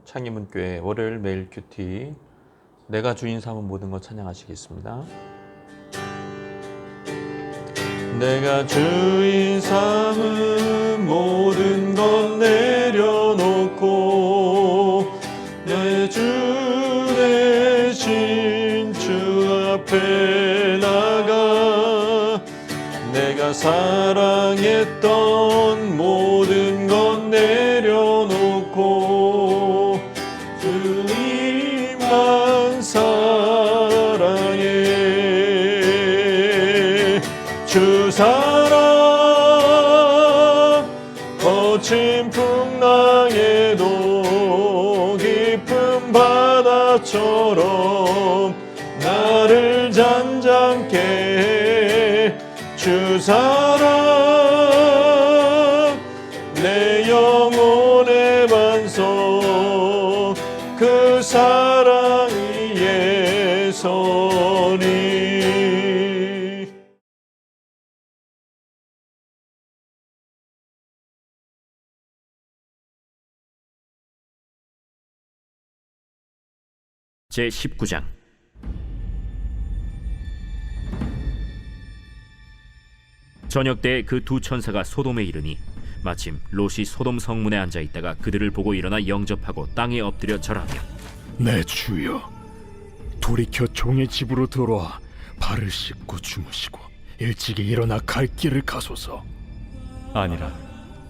창의문교회 월요일 매일 큐티 내가 주인 삼은 모든 것 찬양하시겠습니다. 내가 주인 삼은 모든 것 내려놓고 내 주 대신 주 앞에 나가 내가 사랑했던 모든 것 내려놓고 주님만 사랑해. 주 사랑 거친 풍랑에도 깊은 바다처럼 나를 잔잔케 해. 주 사랑 내 영혼의 반석 그 사랑이 예선이. 제19장 저녁 때 그 두 천사가 소돔에 이르니 마침 롯이 소돔 성문에 앉아 있다가 그들을 보고 일어나 영접하고 땅에 엎드려 절하며 내 주여, 돌이켜 종의 집으로 들어와 발을 씻고 주무시고 일찍이 일어나 갈 길을 가소서. 아니라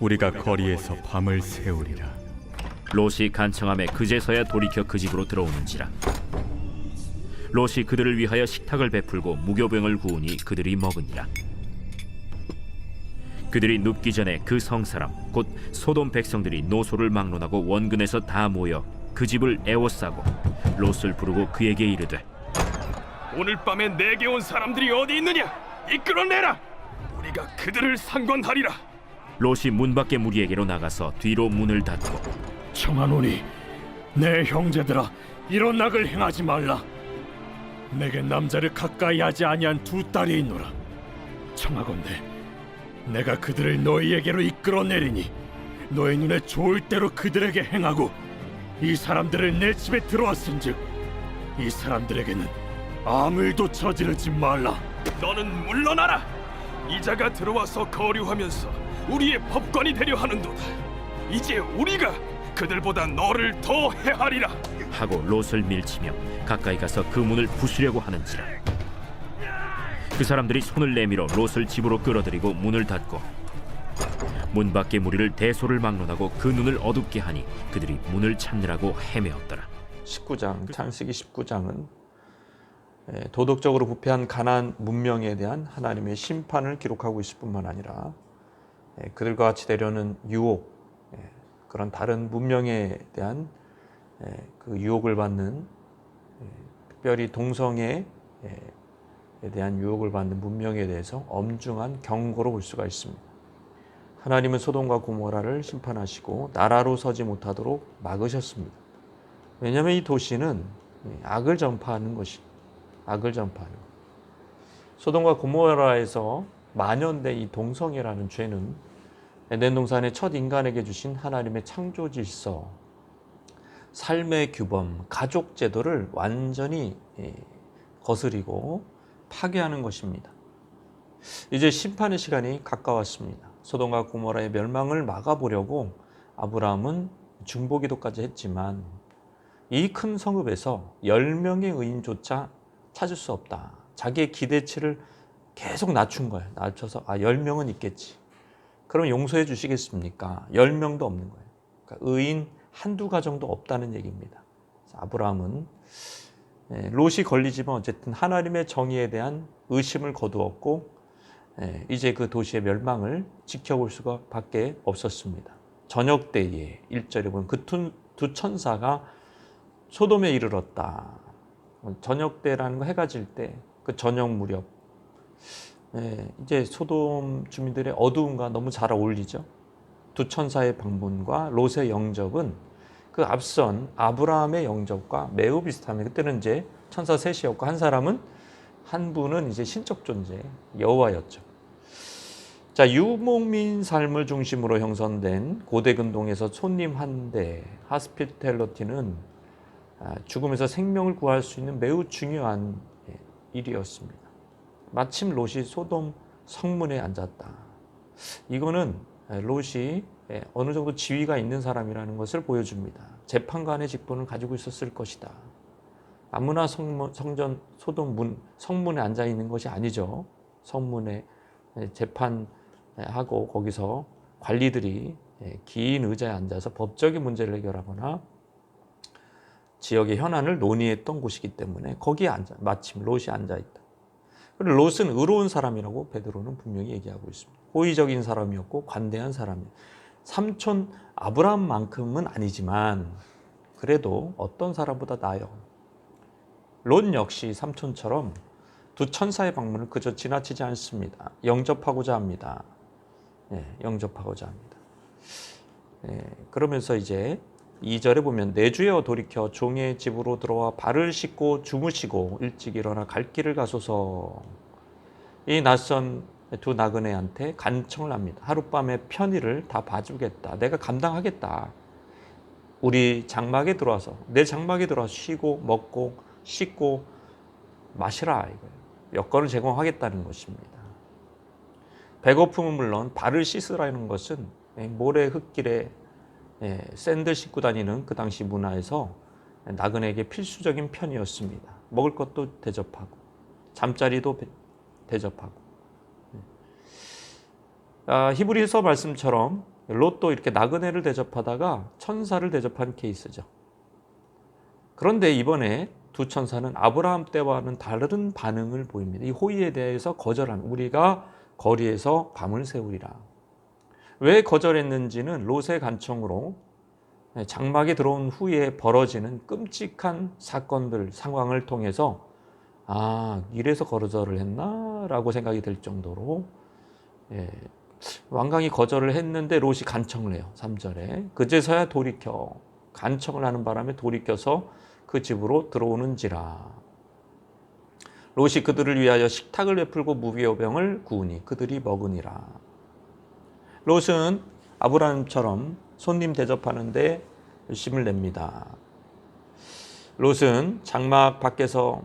우리가 거리에서 밤을 새우리라. 롯이 간청함에 그제서야 돌이켜 그 집으로 들어오는지라. 롯이 그들을 위하여 식탁을 베풀고 무교병을 구우니 그들이 먹으니라. 그들이 눕기 전에 그 성사람 곧 소돔 백성들이 노소를 막론하고 원근에서 다 모여 그 집을 에워싸고 롯을 부르고 그에게 이르되 오늘 밤에 내게 온 사람들이 어디 있느냐? 이끌어내라! 우리가 그들을 상관하리라. 롯이 문 밖에 무리에게로 나가서 뒤로 문을 닫고 청하노니 내 형제들아, 이런 악을 행하지 말라. 내게 남자를 가까이 하지 아니한 두 딸이 있노라. 청하건대 내가 그들을 너희에게로 이끌어내리니 너희 눈에 좋을 대로 그들에게 행하고 이 사람들을 내 집에 들어왔은즉 이 사람들에게는 아무 일도 저지르지 말라. 너는 물러나라. 이자가 들어와서 거류하면서 우리의 법관이 되려 하는도다. 이제 우리가 그들보다 너를 더 해하리라. 하고 롯을 밀치며 가까이 가서 그 문을 부수려고 하는지라. 그 사람들이 손을 내밀어 롯을 집으로 끌어들이고 문을 닫고 문 밖의 무리를 대소를 막론하고 그 눈을 어둡게 하니 그들이 문을 찾느라고 헤매었더라. 19장 창세기 19장은 도덕적으로 부패한 가나안 문명에 대한 하나님의 심판을 기록하고 있을 뿐만 아니라 그들과 같이 되려는 유혹, 그런 다른 문명에 대한 그 유혹을 받는, 특별히 동성애에 대한 유혹을 받는 문명에 대해서 엄중한 경고로 볼 수가 있습니다. 하나님은 소돔과 고모라를 심판하시고 나라로 서지 못하도록 막으셨습니다. 왜냐하면 이 도시는 악을 전파하는 것이, 악을 전파하는 것. 소돔과 고모라에서 만연된 이 동성애라는 죄는 에덴 동산의 첫 인간에게 주신 하나님의 창조 질서, 삶의 규범, 가족 제도를 완전히 거스리고 파괴하는 것입니다. 이제 심판의 시간이 가까웠습니다. 소돔과 고모라의 멸망을 막아보려고 아브라함은 중보기도까지 했지만 이 큰 성읍에서 10명의 의인조차 찾을 수 없다. 자기의 기대치를 계속 낮춘 거예요. 낮춰서 10명은 있겠지. 그럼 용서해 주시겠습니까? 10명도 없는 거예요. 그러니까 의인 한두 가정도 없다는 얘기입니다. 아브라함은 롯이 걸리지만 어쨌든 하나님의 정의에 대한 의심을 거두었고 이제 그 도시의 멸망을 지켜볼 수가 밖에 없었습니다. 저녁 때에 1절에 보면 그 두 천사가 소돔에 이르렀다. 저녁 때라는 거 해가 질 때 그 저녁 무렵 이제 소돔 주민들의 어두움과 너무 잘 어울리죠. 두 천사의 방문과 롯의 영접은 그 앞선 아브라함의 영접과 매우 비슷합니다. 그때는 이제 천사 셋이었고 한 분은 이제 신적 존재 여호와였죠. 자, 유목민 삶을 중심으로 형성된 고대 근동에서 손님 환대, 하스피텔러티는 죽음에서 생명을 구할 수 있는 매우 중요한 일이었습니다. 마침 롯이 소돔 성문에 앉았다. 이거는 롯이 어느 정도 지위가 있는 사람이라는 것을 보여줍니다. 재판관의 직분을 가지고 있었을 것이다. 아무나 성전 소돔 성문에 앉아 있는 것이 아니죠. 성문에 재판하고 거기서 관리들이 긴 의자에 앉아서 법적인 문제를 해결하거나 지역의 현안을 논의했던 곳이기 때문에 거기에 마침 롯이 앉아 있다. 그리고 롯은 의로운 사람이라고 베드로는 분명히 얘기하고 있습니다. 호의적인 사람이었고 관대한 사람이에요. 삼촌 아브라함만큼은 아니지만 그래도 어떤 사람보다 나아요. 롯 역시 삼촌처럼 두 천사의 방문을 그저 지나치지 않습니다. 영접하고자 합니다. 영접하고자 합니다. 그러면서 이제 2절에 보면 내 주여 돌이켜 종의 집으로 들어와 발을 씻고 주무시고 일찍 일어나 갈 길을 가소서. 이 낯선 두 나그네한테 간청을 합니다. 하룻밤의 편의를 다 봐주겠다. 내가 감당하겠다. 우리 장막에 들어와서 내 장막에 들어와서 쉬고 먹고 씻고 마시라. 이거예요. 여건을 제공하겠다는 것입니다. 배고픔은 물론 발을 씻으라는 것은 모래 흙길에 샌들 씻고 다니는 그 당시 문화에서 나그네에게 필수적인 편이었습니다. 먹을 것도 대접하고 잠자리도 대접하고. 히브리서 말씀처럼 롯도 이렇게 나그네를 대접하다가 천사를 대접한 케이스죠. 그런데 이번에 두 천사는 아브라함 때와는 다른 반응을 보입니다. 이 호의에 대해서 거절한, 우리가 거리에서 밤을 새우리라. 왜 거절했는지는 롯의 간청으로 장막에 들어온 후에 벌어지는 끔찍한 사건들, 상황을 통해서 이래서 거절을 했나? 라고 생각이 들 정도로 완강히 거절을 했는데 롯이 간청을 해요. 3절에 그제서야 돌이켜, 간청을 하는 바람에 돌이켜서 그 집으로 들어오는지라. 롯이 그들을 위하여 식탁을 베풀고 무교병을 구우니 그들이 먹으니라. 롯은 아브라함처럼 손님 대접하는데 열심을 냅니다. 롯은 장막 밖에서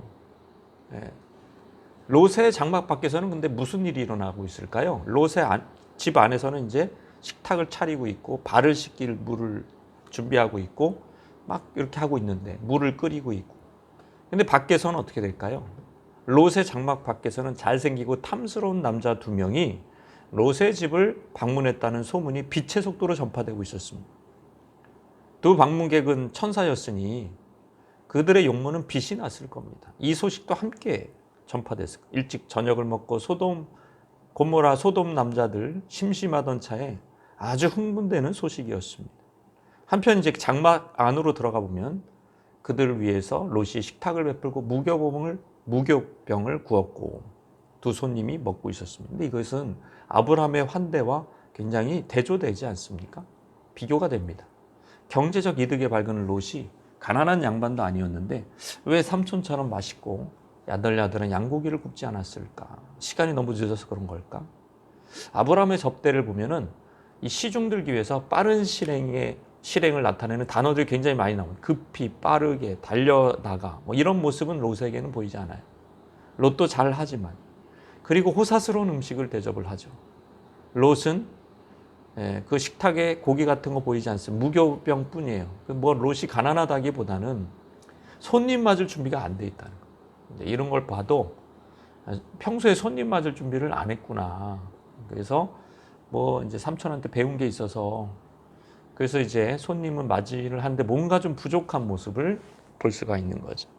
롯의 장막 밖에서는 근데 무슨 일이 일어나고 있을까요? 롯의 집 안에서는 이제 식탁을 차리고 있고 발을 씻길 물을 준비하고 있고 막 이렇게 하고 있는데 물을 끓이고 있고. 근데 밖에서는 어떻게 될까요? 롯의 장막 밖에서는 잘생기고 탐스러운 남자 2명이 롯의 집을 방문했다는 소문이 빛의 속도로 전파되고 있었습니다. 두 방문객은 천사였으니 그들의 용모는 빛이 났을 겁니다. 이 소식도 함께 전파됐을 거예요. 일찍 저녁을 먹고 고모라 소돔 남자들 심심하던 차에 아주 흥분되는 소식이었습니다. 한편 이제 장막 안으로 들어가 보면 그들을 위해서 롯이 식탁을 베풀고 무교병을 구웠고 두 손님이 먹고 있었습니다. 근데 이것은 아브라함의 환대와 굉장히 대조되지 않습니까? 비교가 됩니다. 경제적 이득에 밝은 롯이 가난한 양반도 아니었는데 왜 삼촌처럼 맛있고 야들야들한 양고기를 굽지 않았을까? 시간이 너무 늦어서 그런 걸까? 아브라함의 접대를 보면은 이 시중들기 위해서 빠른 실행을 나타내는 단어들이 굉장히 많이 나옵니다. 급히, 빠르게, 달려나가 이런 모습은 롯에게는 보이지 않아요. 롯도 잘하지만. 그리고 호사스러운 음식을 대접을 하죠. 롯은 그 식탁에 고기 같은 거 보이지 않습니다. 무교병뿐이에요. 롯이 가난하다기보다는 손님 맞을 준비가 안 돼 있다는 거예요. 이런 걸 봐도 평소에 손님 맞을 준비를 안 했구나. 그래서 이제 삼촌한테 배운 게 있어서 그래서 이제 손님은 맞이를 하는데 뭔가 좀 부족한 모습을 볼 수가 있는 거죠.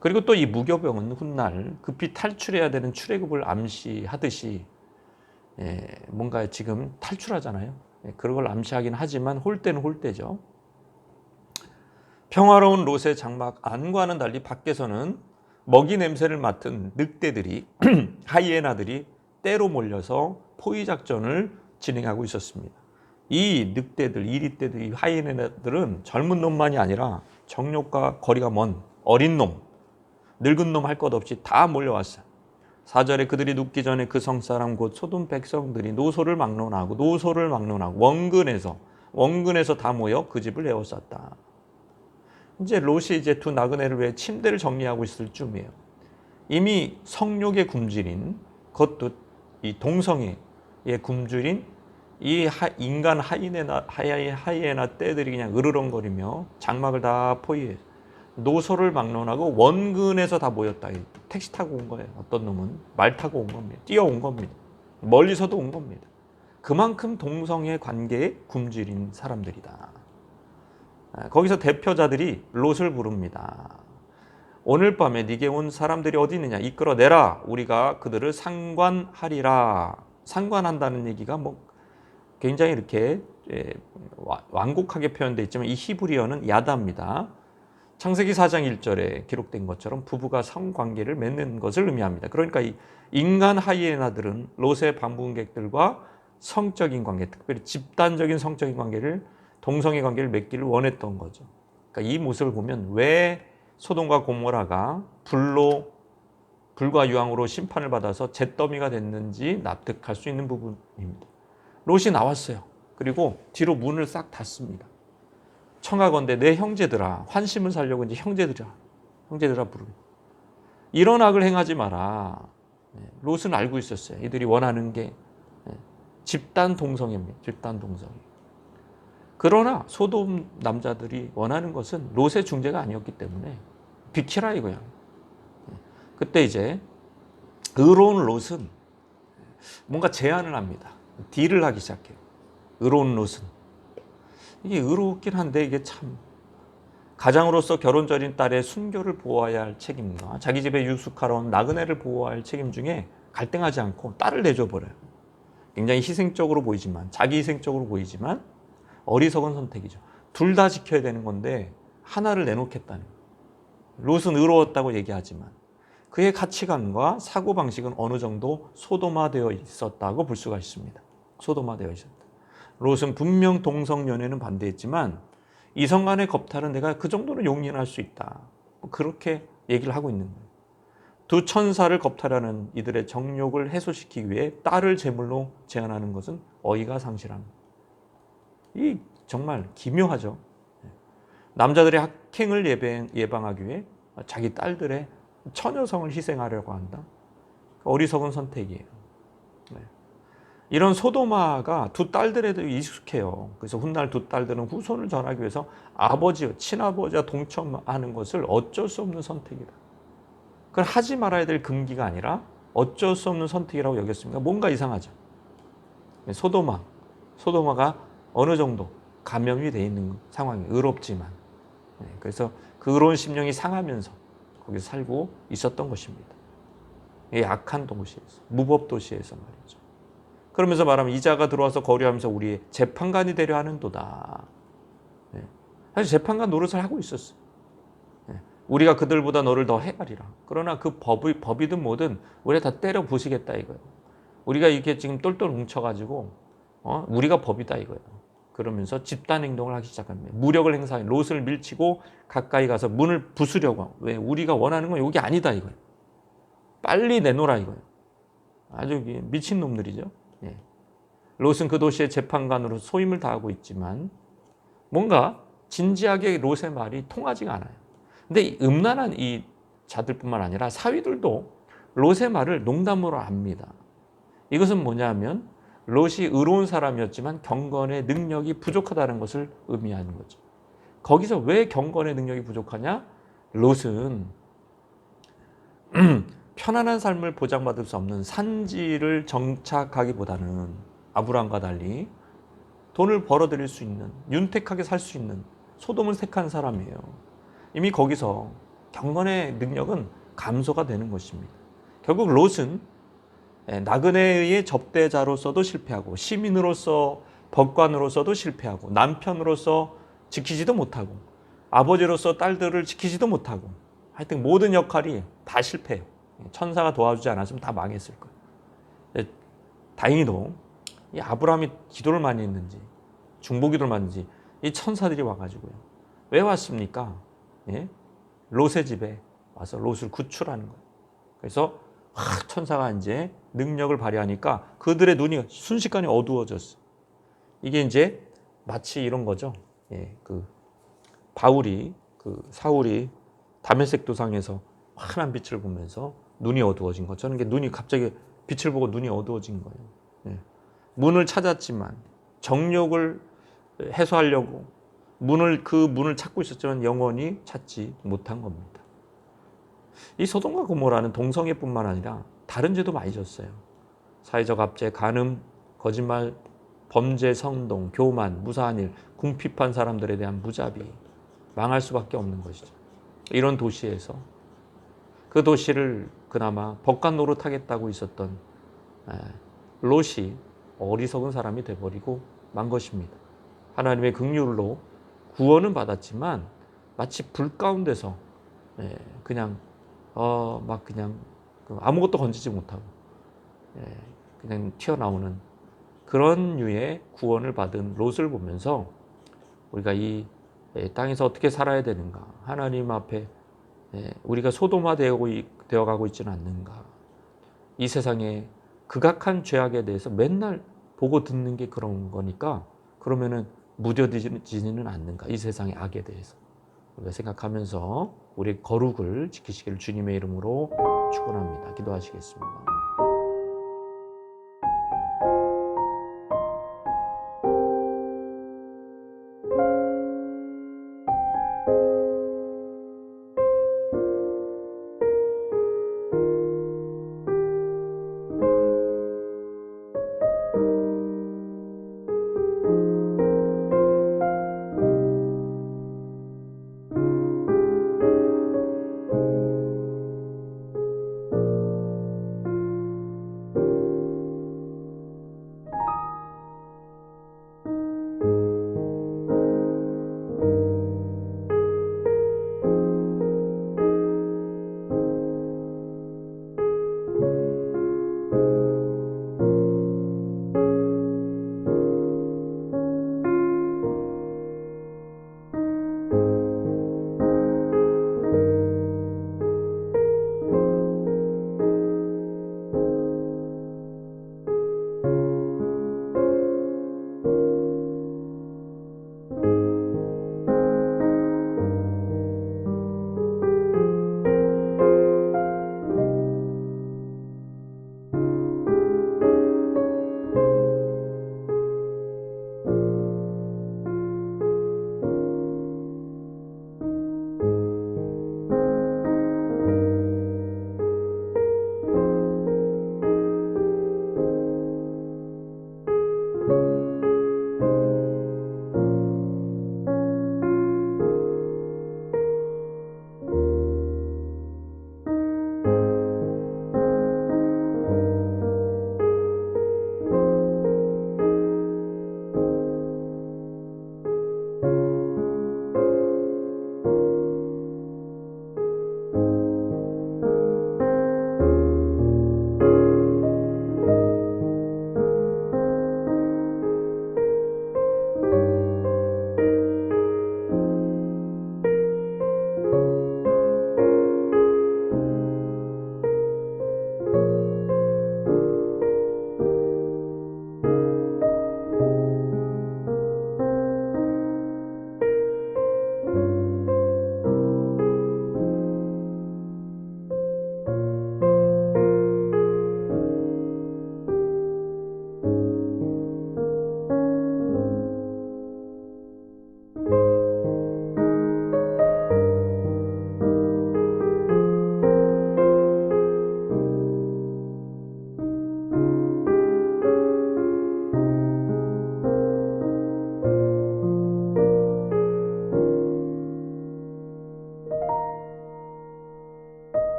그리고 또 이 무교병은 훗날 급히 탈출해야 되는 출애굽을 암시하듯이 뭔가 지금 탈출하잖아요. 그런 걸 암시하긴 하지만 홀대는 홀대죠. 평화로운 롯의 장막 안과는 달리 밖에서는 먹이 냄새를 맡은 늑대들이 하이에나들이 때로 몰려서 포위 작전을 진행하고 있었습니다. 이 늑대들, 이리떼들, 이 하이에나들은 젊은 놈만이 아니라 정욕과 거리가 먼 어린 놈, 늙은 놈 할 것 없이 다 몰려왔어요. 4절에 그들이 눕기 전에 그 성사람 곧 소돔 백성들이 노소를 막론하고 원근에서 다 모여 그 집을 에워쌌다. 이제 롯이 이제 두 나그네를 위해 침대를 정리하고 있을 쯤이에요. 이미 성욕에 굶주린, 그것도 이 동성애에 굶주린 이 인간 하이에나 떼들이 그냥 으르렁거리며 장막을 다 포위해 노소를 막론하고 원근에서 다 모였다. 택시 타고 온 거예요. 어떤 놈은 말 타고 온 겁니다. 뛰어온 겁니다. 멀리서도 온 겁니다. 그만큼 동성애 관계에 굶주린 사람들이다. 거기서 대표자들이 롯을 부릅니다. 오늘 밤에 네게 온 사람들이 어디 있느냐, 이끌어내라. 우리가 그들을 상관하리라. 상관한다는 얘기가 뭐 굉장히 이렇게 완곡하게 표현되어 있지만 이 히브리어는 야다입니다. 창세기 4장 1절에 기록된 것처럼 부부가 성관계를 맺는 것을 의미합니다. 그러니까 이 인간 하이에나들은 롯의 방문객들과 성적인 관계, 특별히 집단적인 성적인 관계를, 동성애 관계를 맺기를 원했던 거죠. 그러니까 이 모습을 보면 왜 소돔과 고모라가 불과 유황으로 심판을 받아서 잿더미가 됐는지 납득할 수 있는 부분입니다. 롯이 나왔어요. 그리고 뒤로 문을 싹 닫습니다. 청하건대 내 형제들아, 환심을 살려고 이제 형제들아 부르고, 이런 악을 행하지 마라. 롯은 알고 있었어요. 이들이 원하는 게 집단 동성애입니다. 집단 동성애. 그러나 소돔 남자들이 원하는 것은 롯의 중재가 아니었기 때문에 비키라 이거야. 그때 이제 의로운 롯은 뭔가 제안을 합니다. 딜을 하기 시작해요. 의로운 롯은. 이게 의롭긴 한데 이게 참 가장으로서 결혼절인 딸의 순교를 보호해야 할 책임과 자기 집에 유숙하러 온 나그네를 보호해야 할 책임 중에 갈등하지 않고 딸을 내줘버려요. 굉장히 희생적으로 보이지만, 자기 희생적으로 보이지만 어리석은 선택이죠. 둘 다 지켜야 되는 건데 하나를 내놓겠다는 거예요. 롯은 의로웠다고 얘기하지만 그의 가치관과 사고방식은 어느 정도 소돔화되어 있었다고 볼 수가 있습니다. 소돔화되어 있었다. 롯은 분명 동성연애는 반대했지만 이성 간의 겁탈은 내가 그 정도는 용인할 수 있다. 그렇게 얘기를 하고 있는 거예요. 두 천사를 겁탈하는 이들의 정욕을 해소시키기 위해 딸을 제물로 제안하는 것은 어이가 상실합니다. 이 정말 기묘하죠. 남자들의 학행을 예방하기 위해 자기 딸들의 처녀성을 희생하려고 한다. 어리석은 선택이에요. 이런 소도마가 두 딸들에도 익숙해요. 그래서 훗날 두 딸들은 후손을 전하기 위해서 아버지와 친아버지와 동참하는 것을 어쩔 수 없는 선택이다. 그걸 하지 말아야 될 금기가 아니라 어쩔 수 없는 선택이라고 여겼습니다. 뭔가 이상하죠. 소도마가 어느 정도 감염이 되어 있는 상황이 의롭지만, 그래서 그 의로운 심령이 상하면서 거기서 살고 있었던 것입니다. 약한 도시에서, 무법 도시에서 말이죠. 그러면서 말하면 이자가 들어와서 거류하면서 우리의 재판관이 되려 하는도다. 사실 재판관 노릇을 하고 있었어요. 우리가 그들보다 너를 더 헤아리라. 그러나 그 법이든 뭐든 우리가 다 때려 부시겠다 이거예요. 우리가 이렇게 지금 똘똘 뭉쳐가지고 우리가 법이다 이거예요. 그러면서 집단 행동을 하기 시작합니다. 무력을 행사해 롯을 밀치고 가까이 가서 문을 부수려고 하고. 왜? 우리가 원하는 건 여기 아니다 이거예요. 빨리 내놓으라 이거예요. 아주 미친 놈들이죠. 롯은 그 도시의 재판관으로 소임을 다하고 있지만 뭔가 진지하게 롯의 말이 통하지가 않아요. 근데 음란한 이 자들뿐만 아니라 사위들도 롯의 말을 농담으로 압니다. 이것은 뭐냐면 롯이 의로운 사람이었지만 경건의 능력이 부족하다는 것을 의미하는 거죠. 거기서 왜 경건의 능력이 부족하냐? 롯은 편안한 삶을 보장받을 수 없는 산지를 정착하기보다는 아브람과 달리 돈을 벌어들일 수 있는, 윤택하게 살 수 있는 소돔을 택한 사람이에요. 이미 거기서 경건의 능력은 감소가 되는 것입니다. 결국 롯은 나그네의 접대자로서도 실패하고 시민으로서 법관으로서도 실패하고 남편으로서 지키지도 못하고 아버지로서 딸들을 지키지도 못하고 하여튼 모든 역할이 다 실패해요. 천사가 도와주지 않았으면 다 망했을 거예요. 다행히도 이 아브라함이 기도를 많이 했는지 중보기도를 많이 했는지 이 천사들이 와가지고요. 왜 왔습니까? 롯의 집에 와서 롯을 구출하는 거예요. 그래서 천사가 이제 능력을 발휘하니까 그들의 눈이 순식간에 어두워졌어. 이게 이제 마치 이런 거죠. 예, 그 사울이 다메섹 도상에서 환한 빛을 보면서 눈이 어두워진 것처럼 이게 눈이 갑자기 빛을 보고 눈이 어두워진 거예요. 예. 문을 찾았지만 정욕을 해소하려고 그 문을 찾고 있었지만 영원히 찾지 못한 겁니다. 이 소돔과 고모라는 동성애뿐만 아니라 다른 죄도 많이 졌어요. 사회적 압제, 간음, 거짓말, 범죄, 성동, 교만, 무사한 일, 궁핍한 사람들에 대한 무자비, 망할 수밖에 없는 것이죠. 이런 도시에서 그 도시를 그나마 법관 노릇하겠다고 있었던 롯이 어리석은 사람이 돼버리고 만 것입니다. 하나님의 긍휼로 구원은 받았지만 마치 불 가운데서 그냥 아무것도 건지지 못하고 그냥 튀어나오는 그런 류의 구원을 받은 롯을 보면서 우리가 이 땅에서 어떻게 살아야 되는가, 하나님 앞에 우리가 소돔화 되어가고 있지는 않는가, 이 세상의 극악한 죄악에 대해서 맨날 보고 듣는 게 그런 거니까 그러면은 무뎌지지는 않는가, 이 세상의 악에 대해서 우리가 생각하면서 우리의 거룩을 지키시기를 주님의 이름으로 축원합니다. 기도하시겠습니다.